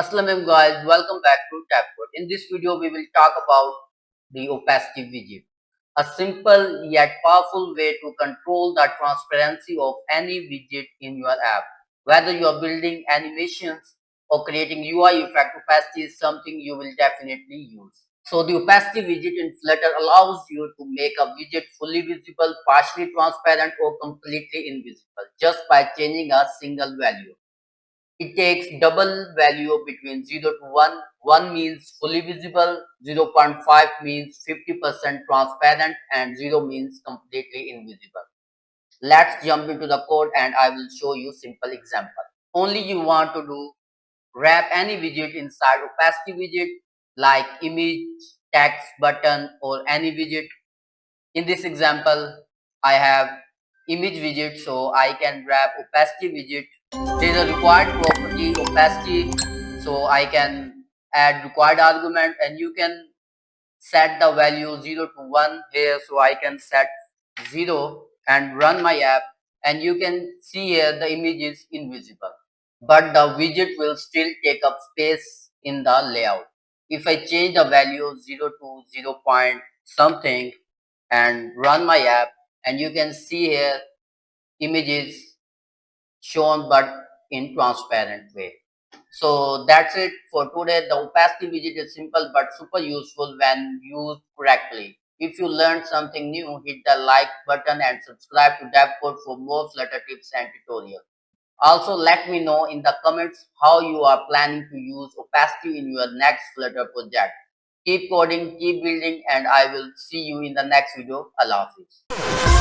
Assalamualaikum guys, welcome back to DevCode. In this video, we will talk about the opacity widget, a simple yet powerful way to control the transparency of any widget in your app. Whether you are building animations or creating UI effect, opacity is something you will definitely use. So the opacity widget in Flutter allows you to make a widget fully visible, partially transparent, or completely invisible just by changing a single value. It takes double value between 0 to 1. 1 means fully visible, 0.5 means 50% transparent, and 0 means completely invisible. Let's jump into the code and I will show you simple example. Only you want to do wrap any widget inside opacity widget like image, text, button or any widget. In this example, I have image widget, so I can wrap opacity widget. There is a required property opacity, so I can add required argument and you can set the value 0 to 1 here, so I can set 0 and run my app, and you can see here the image is invisible, but the widget will still take up space in the layout. If I change the value 0 to 0 point something and run my app, and you can see here images shown but in transparent way. So that's it for today. The opacity widget is simple but super useful when used correctly. If you learned something new, hit the like button and subscribe to DevCode for more Flutter tips and tutorials. Also, let me know in the comments how you are planning to use opacity in your next Flutter project. Keep coding, keep building, and I will see you in the next video. Allah Hafiz.